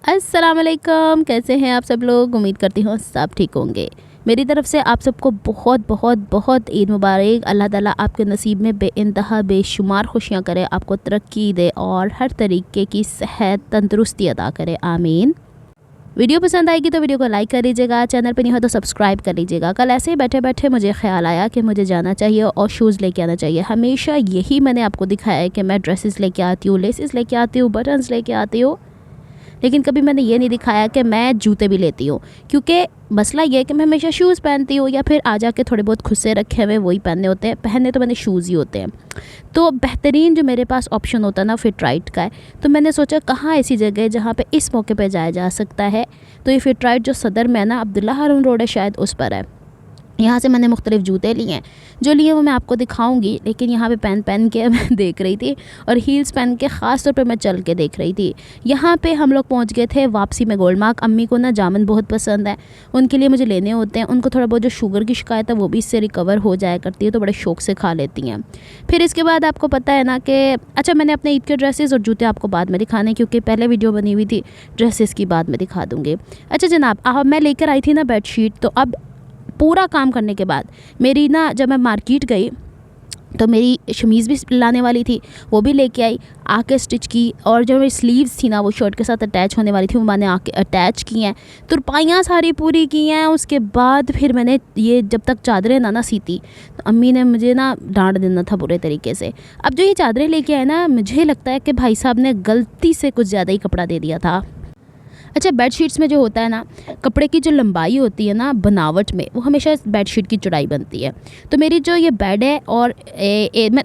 अस्सलाम वालेकुम, कैसे हैं आप सब लोग। उम्मीद करती हूँ सब ठीक होंगे। मेरी तरफ से आप सबको बहुत बहुत बहुत ईद मुबारक। अल्लाह ताला आपके नसीब में बेइंतहा बेशुमार खुशियाँ करे, आपको तरक्की दे और हर तरीके की सेहत तंदुरुस्ती अदा करे, आमीन। वीडियो पसंद आएगी तो वीडियो को लाइक कर लीजिएगा, चैनल पर नहीं हो तो सब्सक्राइब कर लीजिएगा। कल ऐसे ही बैठे बैठे मुझे ख्याल आया कि मुझे जाना चाहिए और शूज़ लेके आना चाहिए। हमेशा यही मैंने आपको दिखाया है कि मैं ड्रेसेस लेके आती हूँ, लेसेस लेके आती हूँ, बटन्स लेके आती हूँ, लेकिन कभी मैंने ये नहीं दिखाया कि मैं जूते भी लेती हूँ। क्योंकि मसला ये है कि मैं हमेशा शूज़ पहनती हूँ या फिर आ जाके थोड़े बहुत खुद से रखे हुए वही पहनने होते हैं। पहनने तो मैंने शूज़ ही होते हैं। तो बेहतरीन जो मेरे पास ऑप्शन होता है ना फिट राइट का है। तो मैंने सोचा कहाँ ऐसी जगह है जहाँ पे इस मौके पे जाया जा सकता है। तो ये फिट राइट जो सदर में है ना, अब्दुल्ला हारून रोड है शायद, उस पर है। यहाँ से मैंने मुख्तलिफ़ जूते लिए हैं, जो लिए वो मैं आपको दिखाऊंगी। लेकिन यहाँ पे पहन के मैं देख रही थी और हील्स पहन के ख़ास तौर पे मैं चल के देख रही थी। यहाँ पे हम लोग पहुँच गए थे वापसी में गोल्ड मार्क। अम्मी को ना जामुन बहुत पसंद है, उनके लिए मुझे लेने होते हैं। उनको थोड़ा बहुत जो शुगर की शिकायत है वो भी इससे रिकवर हो जाया करती है, तो बड़े शौक़ से खा लेती हैं। फिर इसके बाद आपको पता है ना कि अच्छा, मैंने अपने ईद के ड्रेसेस और जूते आपको बाद में दिखाने, क्योंकि पहले वीडियो बनी हुई थी, ड्रेसेस की बाद में दिखा दूँगी। अच्छा जनाब, मैं लेकर आई थी ना बेडशीट। तो अब पूरा काम करने के बाद मेरी ना, जब मैं मार्केट गई तो मेरी शमीज़ भी लाने वाली थी, वो भी लेके आई, आके स्टिच की। और जो मेरी स्लीव्स थी ना वो शर्ट के साथ अटैच होने वाली थी, वो मैंने आके अटैच की हैं, तुरपाइयाँ सारी पूरी की हैं। उसके बाद फिर मैंने ये जब तक चादरें ना सीती तो अम्मी ने मुझे ना डांट देना था बुरे तरीके से। अब जो ये चादरें लेके आए ना, मुझे लगता है कि भाई साहब ने गलती से कुछ ज़्यादा ही कपड़ा दे दिया था। अच्छा, बेडशीट्स में जो होता है ना, कपड़े की जो लंबाई होती है ना बनावट में, वो हमेशा बेडशीट की चौड़ाई बनती है। तो मेरी जो ये बेड है और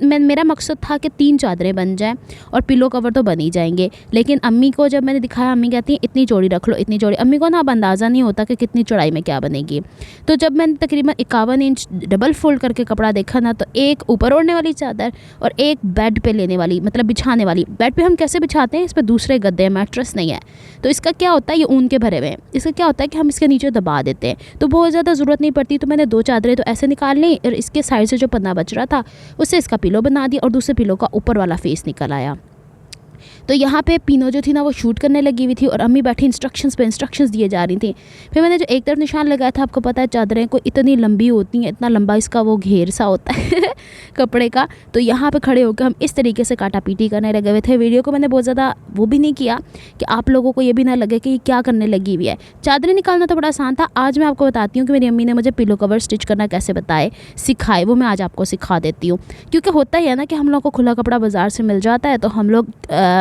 मेरा मकसद था कि 3 चादरें बन जाएं और पिलो कवर तो बन ही जाएंगे। लेकिन अम्मी को जब मैंने दिखाया, अम्मी कहती हैं इतनी चौड़ी रख लो, इतनी चौड़ी। अम्मी को ना अब अंदाज़ा नहीं होता कि कितनी चौड़ाई में क्या बनेगी। तो जब मैंने तकरीबन 51 इंच डबल फोल्ड करके कपड़ा देखा ना, तो एक ऊपर ओढ़ने वाली चादर और एक बेड पे लेने वाली, मतलब बिछाने वाली। बेड पे हम कैसे बिछाते हैं, इस पर दूसरे गद्दे हैं, मैट्रेस नहीं है। तो इसका क्या होता है, ये ऊन के भरे हुए हैं, इसका क्या होता है कि हम इसके नीचे दबा देते हैं, तो बहुत ज़्यादा ज़रूरत नहीं पड़ती। तो मैंने 2 चादरें तो ऐसे निकाल ली और इसके साइड से जो पन्ना बच रहा था उससे इसका पिलो बना दिया और दूसरे पिलो का ऊपर वाला फेस निकल आया। तो यहाँ पे पीनो जो थी ना वो शूट करने लगी हुई थी और अम्मी बैठी इंस्ट्रक्शंस पे इंस्ट्रक्शंस दिए जा रही थी। फिर मैंने जो एक तरफ निशान लगाया था, आपको पता है चादरें को इतनी लंबी होती हैं, इतना लंबा इसका वो घेर सा होता है कपड़े का। तो यहाँ पे खड़े होकर हम इस तरीके से काटा पीटी करने लगे हुए थे। वीडियो को मैंने बहुत ज़्यादा वो भी नहीं किया कि आप लोगों को ये भी ना लगे कि ये क्या करने लगी हुई है। चादरें निकालना तो बड़ा आसान था। आज मैं आपको बताती हूँ कि मेरी अम्मी ने मुझे पिलो कवर स्टिच करना कैसे सिखाए, वो मैं आज आपको सिखा देती हूँ। क्योंकि होता ही है ना कि हम लोग को खुला कपड़ा बाज़ार से मिल जाता है, तो हम लोग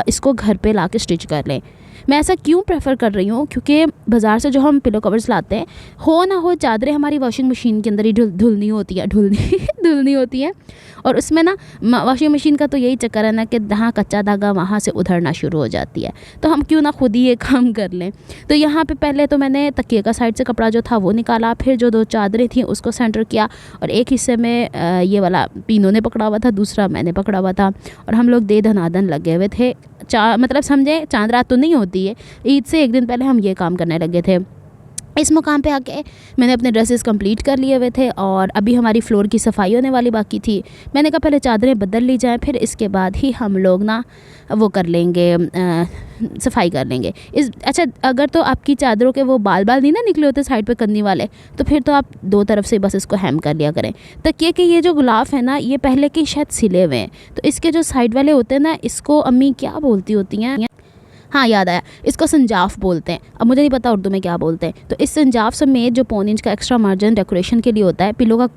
इसको घर पे लाके स्टिच कर लें। मैं ऐसा क्यों प्रेफर कर रही हूँ, क्योंकि बाज़ार से जो हम पिलो कवर्स लाते हैं, हो ना हो चादरें हमारी वॉशिंग मशीन के अंदर ही धुलनी होती है, धुलनी होती है। और उसमें ना वॉशिंग मशीन का तो यही चक्कर है ना कि जहाँ कच्चा धागा वहाँ से उधड़ना शुरू हो जाती है। तो हम क्यों ना खुद ही ये काम कर लें। तो यहाँ पे पहले तो मैंने तकिए का साइड से कपड़ा जो था वो निकाला, फिर जो 2 चादरें थी उसको सेंटर किया और एक हिस्से में ये वाला पीनों ने पकड़ा हुआ था, दूसरा मैंने पकड़ा हुआ था। और हम लोग दे धनादन लगे हुए थे। मतलब समझे, चांद रात तो नहीं होती है, ईद से एक दिन पहले हम ये काम करने लगे थे। इस मुकाम पे आके मैंने अपने ड्रेसेस कंप्लीट कर लिए हुए थे और अभी हमारी फ्लोर की सफाई होने वाली बाकी थी। मैंने कहा पहले चादरें बदल ली जाएं, फिर इसके बाद ही हम लोग ना वो कर लेंगे, सफाई कर लेंगे। अच्छा, अगर तो आपकी चादरों के वो बाल नहीं ना निकले होते साइड पे कन्नी वाले, तो फिर तो आप 2 तरफ से बस इसको हेम कर लिया करें। तकिए के ये जो गुलाफ है ना, ये पहले के शायद सिले हुए हैं, तो इसके जो साइड वाले होते हैं ना, इसको अम्मी क्या बोलती होती हैं, हाँ याद आया, इसको संजाफ बोलते हैं। अब मुझे नहीं पता उर्दू में क्या बोलते हैं। तो इस संजाफ समेत जो 1.25 इंच का एक्स्ट्रा मार्जिन डेकोरेशन के लिए होता है। पिलो का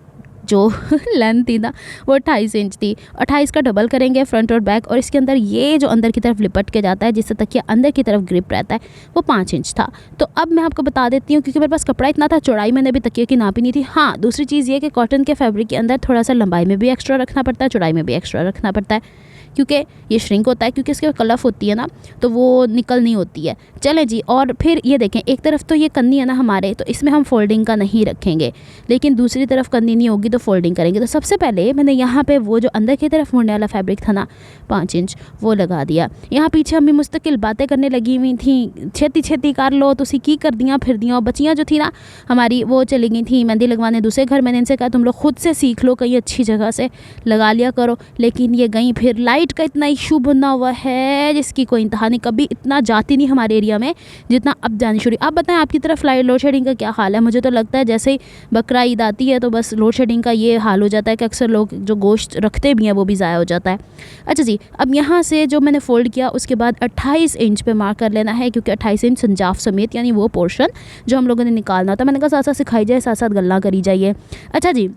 जो लेंथ थी ना वो 28 इंच थी, 28 का डबल करेंगे फ्रंट और बैक। और इसके अंदर ये जो अंदर की तरफ लिपट के जाता है, जिससे तकिया अंदर की तरफ ग्रिप रहता है, वो 5 इंच था। तो अब मैं आपको बता देती हूँ, क्योंकि मेरे पास कपड़ा इतना था, चौड़ाई मैंने भी तकिए की नापी नहीं थी। हाँ, दूसरी चीज़ ये कि कॉटन के फैब्रिक के अंदर थोड़ा सा लंबाई में भी एक्स्ट्रा रखना पड़ता है, चौड़ाई में भी एक्स्ट्रा रखना पड़ता है, क्योंकि ये श्रिंक होता है, क्योंकि इसके कलफ होती है ना, तो वो निकल नहीं होती है। चलें जी, और फिर ये देखें, एक तरफ तो ये कन्नी है ना हमारे, तो इसमें हम फोल्डिंग का नहीं रखेंगे, लेकिन दूसरी तरफ कन्नी नहीं होगी तो फोल्डिंग करेंगे। तो सबसे पहले मैंने यहाँ पे वो जो अंदर की तरफ मुड़ने वाला फैब्रिक था ना 5 इंच, वो लगा दिया। यहाँ पीछे अम्मी मुस्तकिल बातें करने लगी हुई थी, छेती छेती कर लो, तो की कर दियाँ फिर दियाँ। और बच्चियाँ जो थी ना हमारी, वो चली गई थी मेहंदी लगवाने दूसरे घर। मैंने इनसे कहा तुम लोग खुद से सीख लो, कहीं अच्छी जगह से लगा लिया करो। लेकिन ये गई, फिर लाइट लाइट का इतना इशू बना हुआ है जिसकी कोई इंतहा नहीं, कभी इतना जाती नहीं हमारे एरिया में जितना अब जानी शुरू। आप बताएं आपकी तरफ लोड शेडिंग का क्या हाल है? मुझे तो लगता है जैसे ही बकरा ईद आती है तो बस लोड शेडिंग का ये हाल हो जाता है कि अक्सर लोग जो गोश्त रखते भी हैं वो भी ज़ाया हो जाता है। अच्छा जी, अब यहाँ से जो मैंने फ़ोल्ड किया उसके बाद 28 इंच पे मार्क कर लेना है, क्योंकि 28 इंच संजाफ समेत यानी वो पोर्शन जो हम लोगों ने निकालना था। मैंने कहा साथ साथ सिखाई जाए, साथ साथ गल्ला करी जाइए। अच्छा जी,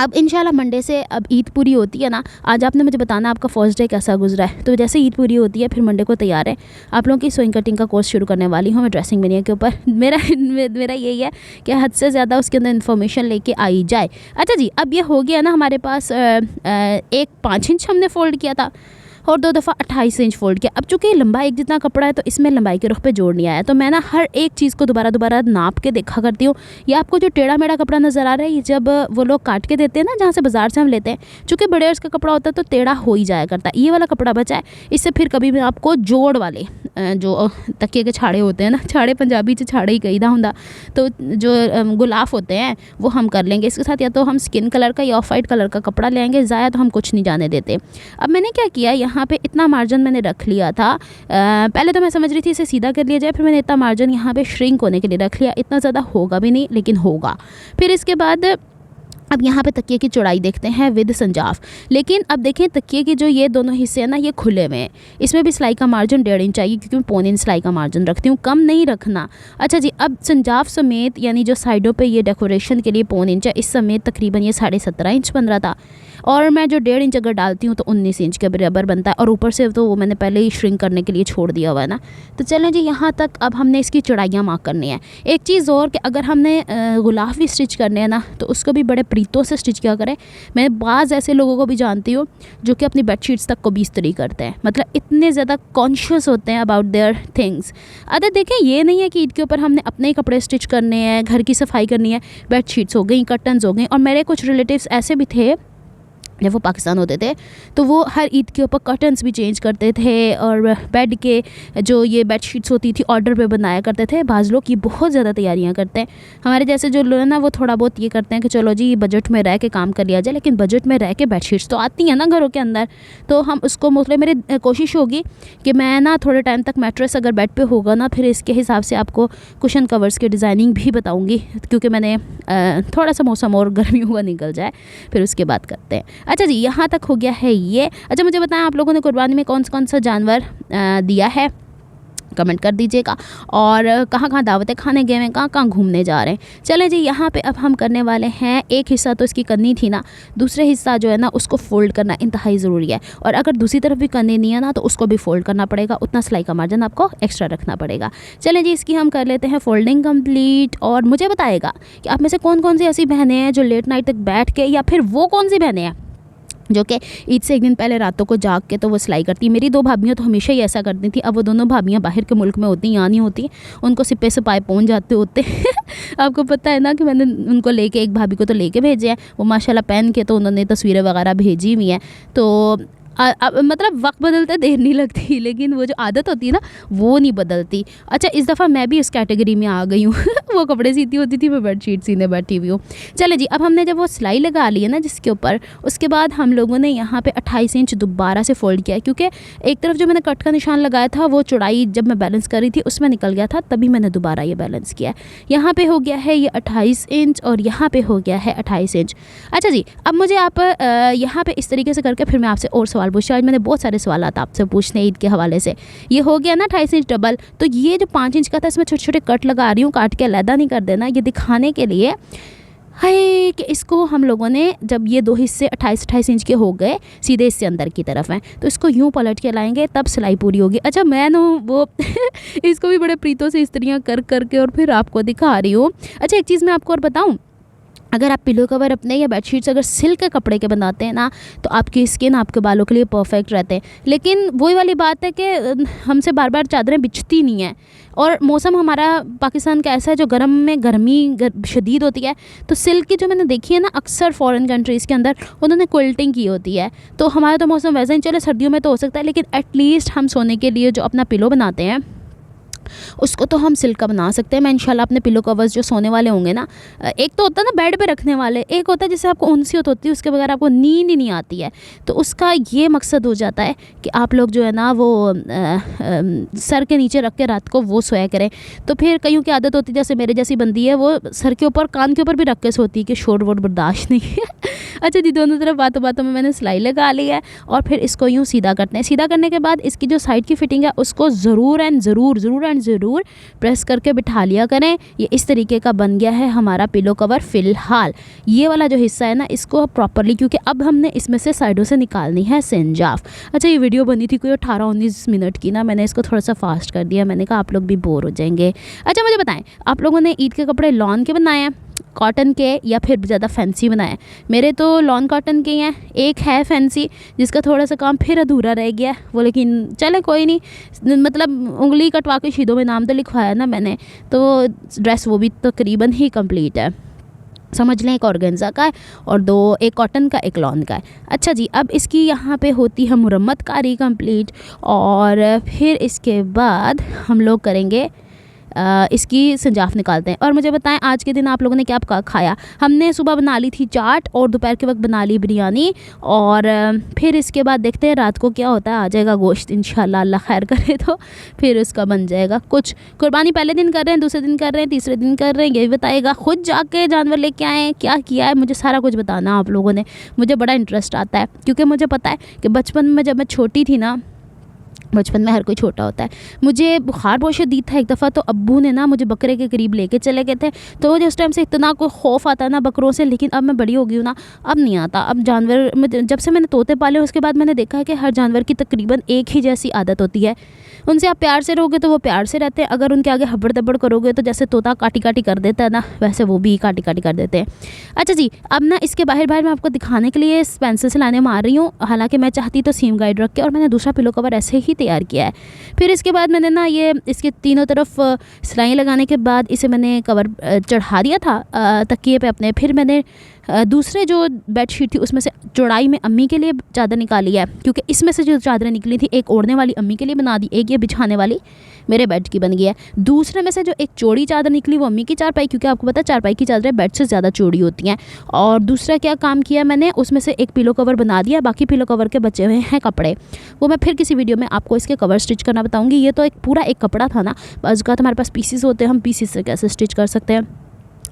अब इंशाल्लाह मंडे से अब ईद पूरी होती है ना। आज आपने मुझे बताना आपका फर्स्ट डे कैसा गुजरा है। तो जैसे ईद पूरी होती है फिर मंडे को तैयार है आप लोगों की सोइंग कटिंग का कोर्स शुरू करने वाली हूँ मैं ड्रेसिंग मीडिया के ऊपर। मेरा यही है कि हद से ज़्यादा उसके अंदर इन्फॉर्मेशन लेके आई जाए। अच्छा जी, अब ये हो गया ना हमारे पास एक 5 इंच हमने फ़ोल्ड किया था और 2 दफ़ा 28 इंच फ़ोल्ड किया। अब चूँकि लंबाई एक जितना कपड़ा है तो इसमें लंबाई के रुख पे जोड़ नहीं आया, तो मैं ना हर एक चीज़ को दोबारा नाप के देखा करती हूँ। ये आपको जो टेढ़ा मेढ़ा कपड़ा नज़र आ रहा है, ये जब वो लोग काट के देते हैं ना जहाँ से बाज़ार से हम लेते हैं, चूँकि बड़े अर्ज का कपड़ा होता है तो टेढ़ा हो ही जाया करता है। ये वाला कपड़ा बचा है, इससे फिर कभी भी आपको जोड़ वाले जो तकिए के छाड़े होते हैं ना, छाड़े पंजाबी च छाड़े ही कहीदा होंदा, तो जो गुलाफ होते हैं वो हम कर लेंगे। इसके साथ या तो हम स्किन कलर का या ऑफ वाइट कलर का कपड़ा लेंगे, ज़ाया तो हम कुछ नहीं जाने देते। अब मैंने क्या किया, यहाँ पे इतना मार्जिन मैंने रख लिया था। पहले तो मैं समझ रही थी इसे सीधा कर लिया जाए, फिर मैंने इतना मार्जिन यहाँ पे श्रिंक होने के लिए रख लिया। इतना ज़्यादा होगा भी नहीं लेकिन होगा। फिर इसके बाद अब यहाँ पे तकिए की चौड़ाई देखते हैं विद संजाफ। लेकिन अब देखें तकिए के जो ये दोनों हिस्से हैं ना ये खुले हुए हैं, इसमें भी सिलाई का मार्जिन 1.5 इंच चाहिए, क्योंकि मैं 1.25 इंच सिलाई का मार्जिन रखती हूँ, कम नहीं रखना। अच्छा जी, अब संजाफ समेत यानी जो साइडों पे ये डेकोरेशन के लिए 1.25 इंच है, इस समेत तकरीबन ये 17.5 इंच बन रहा था। और मैं जो 1.5 इंच अगर डालती हूँ तो 19 इंच के बराबर बनता है, और ऊपर से तो वो मैंने पहले ही श्रिंक करने के लिए छोड़ दिया हुआ है ना। तो चलें जी, यहाँ तक अब हमने इसकी चौड़ाइयाँ मार्क करनी है। एक चीज़ और कि अगर हमने गुलाफ भी स्टिच करने हैं ना तो उसको भी बड़े प्रीतों से स्टिच किया करें। मैं बाज़ ऐसे लोगों को भी जानती हूँ जो कि अपनी बेडशीट्स तक को भी इस्त्री करते हैं, मतलब इतने ज़्यादा कॉन्शियस होते हैं अबाउट देयर थिंग्स। अगर देखें ये नहीं है कि ईद के ऊपर हमने अपने ही कपड़े स्टिच करने हैं, घर की सफाई करनी है, बेडशीट्स हो गई, कर्टन्स हो गई। और मेरे कुछ रिलेटिव्स ऐसे भी थे जब वो पाकिस्तान होते थे तो वो हर ईद के ऊपर कर्टन्स भी चेंज करते थे, और बेड के जो ये बेडशीट्स होती थी ऑर्डर पे बनाया करते थे। बाज़ लोग ये बहुत ज़्यादा तैयारियां करते हैं। हमारे जैसे जो लोग ना वो थोड़ा बहुत ये करते हैं कि चलो जी बजट में रह के काम कर लिया जाए, लेकिन बजट में रह के बेडशीट्स तो आती हैं ना घरों के अंदर, तो हम उसको मतलब मेरी कोशिश होगी कि मैं ना थोड़े टाइम तक मैट्रेस अगर बेड पे होगा ना फिर इसके हिसाब से आपको कुशन कवर्स की डिज़ाइनिंग भी बताऊँगी, क्योंकि मैंने थोड़ा सा मौसम और गर्मी हुआ निकल जाए फिर उसके बाद करते हैं। अच्छा जी, यहाँ तक हो गया है ये। अच्छा मुझे बताएं आप लोगों ने कुर्बानी में कौन सा जानवर दिया है, कमेंट कर दीजिएगा। और कहाँ दावतें खाने गए हैं, कहाँ घूमने जा रहे हैं। चलें जी, यहाँ पे अब हम करने वाले हैं, एक हिस्सा तो इसकी करनी थी ना, दूसरे हिस्सा जो है ना उसको फ़ोल्ड करना इंतहाई ज़रूरी है। और अगर दूसरी तरफ भी करनी नहीं है ना तो उसको भी फ़ोल्ड करना पड़ेगा, उतना सिलाई का मार्जिन आपको एक्स्ट्रा रखना पड़ेगा। चलें जी, इसकी हम कर लेते हैं फ़ोल्डिंग कंप्लीट। और मुझे बताएगा कि आप में से कौन सी ऐसी बहनें हैं जो लेट नाइट तक बैठ के, या फिर वो कौन सी बहनें हैं जो कि ईद से एक दिन पहले रातों को जाग के तो वो सिलाई करती। मेरी 2 भाभियाँ तो हमेशा ही ऐसा करती थी। अब वो दोनों भाभियाँ बाहर के मुल्क में होती, यहाँ नहीं होती, उनको सिपे सिपाही पहुँच जाते होते आपको पता है ना कि मैंने उनको लेके, एक भाभी को तो लेके भेजे हैं, वो माशाल्लाह पहन के तो उन्होंने तस्वीरें वगैरह भेजी हुई हैं। तो मतलब वक्त बदलते देर नहीं लगती, लेकिन वो जो आदत होती है ना वो नहीं बदलती। अच्छा, इस दफ़ा मैं भी उस कैटेगरी में आ गई हूँ वो कपड़े सीती होती थी, मैं बेडशीट सीने बैठी हुई हूँ। चले जी, अब हमने जब वो सिलाई लगा ली है ना जिसके ऊपर, उसके बाद हम लोगों ने यहाँ पे 28 इंच दोबारा से फ़ोल्ड किया, क्योंकि एक तरफ जो मैंने कट का निशान लगाया था वो चौड़ाई जब मैं बैलेंस कर रही थी उसमें निकल गया था, तभी मैंने दोबारा ये बैलेंस किया। यहाँ पर हो गया है ये 28 इंच और यहाँ पर हो गया है 28 इंच। अच्छा जी, अब मुझे आप यहाँ पर इस तरीके से करके फिर मैं आपसे और सवाल पूछा। आज मैंने बहुत सारे सवाल आपसे पूछने ईद के हवाले से। ये हो गया ना 28 इंच डबल, तो ये जो 5 इंच का था इसमें छोटे छोटे कट लगा रही हूँ, काट के अलहदा नहीं कर देना, ये दिखाने के लिए है कि इसको हम लोगों ने जब ये 2 हिस्से 28 इंच के हो गए सीधे इससे अंदर की तरफ हैं, तो इसको यूँ पलट के लाएंगे तब सिलाई पूरी होगी। अच्छा, मैं ना वो इसको भी बड़े प्रीतों से इस्त्रियाँ कर करके और फिर आपको दिखा रही हूँ। अच्छा, एक चीज़ मैं आपको और बताऊँ, अगर आप पिलो कवर अपने या बेडशीट्स अगर सिल्क के कपड़े के बनाते हैं ना तो आपकी स्किन आपके बालों के लिए परफेक्ट रहते हैं। लेकिन वही वाली बात है कि हमसे बार बार चादरें बिछती नहीं हैं, और मौसम हमारा पाकिस्तान का ऐसा है जो गर्म में गर्मी शदीद होती है, तो सिल्क की जो मैंने देखी है ना अक्सर फॉरेन कंट्रीज़ के अंदर उन्होंने क्विल्टिंग की होती है। तो हमारा तो मौसम वैसे ही, चले सर्दियों में तो हो सकता है, लेकिन एटलीस्ट हम सोने के लिए जो अपना पिलो बनाते हैं उसको तो हम सिल्क का बना सकते हैं। मैं इंशाल्लाह अपने पिलो कवर्स जो सोने वाले होंगे ना, एक तो होता है ना बेड पे रखने वाले, एक होता है जिससे आपको उनसीयत होती है, उसके बगैर आपको नींद ही नहीं आती है। तो उसका ये मकसद हो जाता है कि आप लोग जो है ना वो सर के नीचे रख के रात को वो सोया करें। तो फिर कईयों की आदत होती है, जैसे मेरे जैसी बंदी है, वो सर के ऊपर कान के ऊपर भी रख के सोती है कि शोर वोर बर्दाश्त नहीं है। अच्छा जी, दोनों तरफ बातों बातों में मैंने सिलाई लगा ली है और फिर इसको यूँ सीधा करते हैं। सीधा करने के बाद इसकी जो साइड की फिटिंग है उसको ज़रूर प्रेस करके बिठा लिया करें। ये इस तरीके का बन गया है हमारा पिलो कवर। फ़िलहाल ये वाला जो हिस्सा है ना, इसको प्रॉपरली, क्योंकि अब हमने इसमें से साइडों से निकालनी है सिंजाफ। अच्छा, ये वीडियो बनी थी कोई 18-19 मिनट की ना, मैंने इसको थोड़ा सा फास्ट कर दिया। मैंने कहा आप लोग भी बोर हो जाएंगे। अच्छा, मुझे बताएं, आप लोगों ने ईद के कपड़े लॉन के बनाए हैं, कॉटन के, या फिर ज़्यादा फैंसी बनाए? मेरे तो लॉन कॉटन के हैं। एक है फैंसी जिसका थोड़ा सा काम फिर अधूरा रह गया वो, लेकिन चले कोई नहीं, मतलब उंगली कटवा के शीदों में नाम तो लिखवाया ना मैंने, तो ड्रेस वो भी तकरीबन ही कंप्लीट है। समझ लें, एक ऑर्गेन्जा का है और दो, एक कॉटन का, एक लॉन का है। अच्छा जी, अब इसकी यहाँ पे होती है मुरम्मत कारी कंप्लीट, और फिर इसके बाद हम लोग करेंगे इसकी संजाफ निकालते हैं। और मुझे बताएं, आज के दिन आप लोगों ने क्या खाया? हमने सुबह बना ली थी चाट और दोपहर के वक्त बना ली बिरयानी, और फिर इसके बाद देखते हैं रात को क्या होता है। आ जाएगा गोश्त इंशाल्लाह, अल्लाह खैर करे तो फिर उसका बन जाएगा कुछ। कुर्बानी पहले दिन कर रहे हैं, दूसरे दिन कर रहे हैं, तीसरे दिन कर रहे हैं, ये भी बताइएगा। खुद जाके जानवर लेके आए, क्या किया है, मुझे सारा कुछ बताना आप लोगों ने। मुझे बड़ा इंटरेस्ट आता है, क्योंकि मुझे पता है कि बचपन में जब मैं छोटी थी ना, बचपन में हर कोई छोटा होता है, मुझे बुखार बहुत शदीद था एक दफ़ा, तो अब्बू ने ना मुझे बकरे के करीब लेके चले गए थे। तो मुझे उस टाइम से इतना कोई खौफ आता है ना बकरों से, लेकिन अब मैं बड़ी हो गई हूँ ना, अब नहीं आता। अब जानवर, जब से मैंने तोते पाले उसके बाद मैंने देखा है कि हर जानवर की तकरीबन एक ही जैसी आदत होती है। उनसे आप प्यार से रहोगे तो वो प्यार से रहते हैं, अगर उनके आगे हबड़ दबड़ करोगे तो जैसे तोता काटी काटी कर देता है ना, वैसे वो भी काटी काटी कर देते हैं। अच्छा जी, अब ना इसके बाहर मैं आपको दिखाने के लिए पेंसिल से लाने मार रही हूँ, हालांकि मैं चाहती तो सीम गाइड रख के, और मैंने दूसरा पिलो कवर ऐसे ही तैयार किया है। फिर इसके बाद मैंने ना ये इसके तीनों तरफ सिलाई लगाने के बाद इसे मैंने कवर चढ़ा दिया था तकिए पे अपने। फिर मैंने दूसरे जो बेडशीट थी उसमें से चौड़ाई में अम्मी के लिए चादर निकाली है, क्योंकि इसमें से जो चादरें निकली थी, एक ओढ़ने वाली अम्मी के लिए बना दी, एक ये बिछाने वाली मेरे बेड की बन गई है। दूसरे में से जो एक चौड़ी चादर निकली वो अम्मी की चारपाई, क्योंकि आपको पता है चारपाई की चादरें बेड से ज़्यादा चौड़ी होती हैं। और दूसरा क्या काम किया मैंने, उसमें से एक पिलो कवर बना दिया, बाकी पिलो कवर के बचे हुए हैं कपड़े, वो मैं फिर किसी वीडियो में आपको इसके कवर स्टिच करना बताऊँगी। ये तो एक पूरा एक कपड़ा था ना, बस का तो हमारे पास पीसीस होते हैं, हम पीसीस से कैसे स्टिच कर सकते हैं।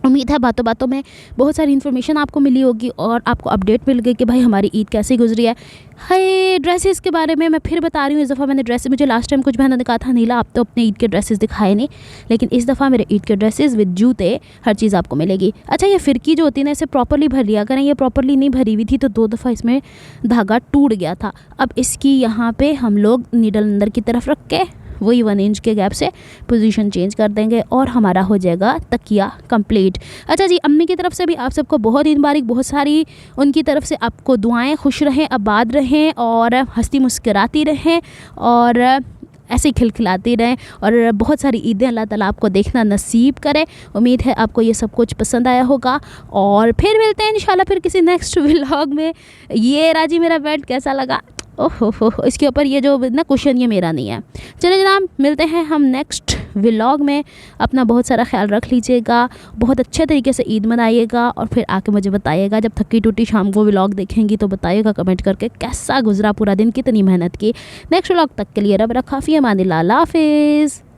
उम्मीद है बातों बातों में बहुत सारी इन्फॉर्मेशन आपको मिली होगी और आपको अपडेट मिल गई कि भाई हमारी ईद कैसे गुजरी है। हाय, ड्रेसेस के बारे में मैं फिर बता रही हूँ। इस दफ़ा मैंने ड्रेसेस, मुझे लास्ट टाइम कुछ बहनों ने कहा था नीला आप तो अपने ईद के ड्रेसेस दिखाए नहीं, लेकिन इस दफ़ा मेरे ईद के ड्रेसेस विद जूते हर चीज़ आपको मिलेगी। अच्छा, ये फिरकी जो होती है ना, इसे प्रॉपरली भर लिया करें, ये प्रॉपरली नहीं भरी हुई थी तो 2 दफ़ा इसमें धागा टूट गया था। अब इसकी यहाँ पर हम लोग नीडल अंदर की तरफ रख के वही 1 इंच के गैप से पोजीशन चेंज कर देंगे और हमारा हो जाएगा तकिया कंप्लीट। अच्छा जी, अम्मी की तरफ से भी आप सबको बहुत ईद मुबारक, बहुत सारी उनकी तरफ से आपको दुआएं, खुश रहें, आबाद रहें और हंसती मुस्कराती रहें और ऐसे ही खिलखिलाती रहें और बहुत सारी ईदें अल्लाह ताला आपको देखना नसीब करे। उम्मीद है आपको ये सब कुछ पसंद आया होगा और फिर मिलते हैं इंशाल्लाह फिर किसी नेक्स्ट व्लॉग में। ये राजी मेरा बेड कैसा लगा? ओहो, इसके ऊपर ये जो ना कुशन ये मेरा नहीं है। चलिए जनाब, मिलते हैं हम नेक्स्ट व्लॉग में। अपना बहुत सारा ख्याल रख लीजिएगा, बहुत अच्छे तरीके से ईद मनाइएगा और फिर आके मुझे बताइएगा जब थकी टूटी शाम को व्लॉग देखेंगी तो बताइएगा कमेंट करके कैसा गुजरा पूरा दिन, कितनी मेहनत की। नेक्स्ट व्लॉग तक के लिए रब रखा फ़ी अमानिल्लाह, अल्लाह हाफिज़।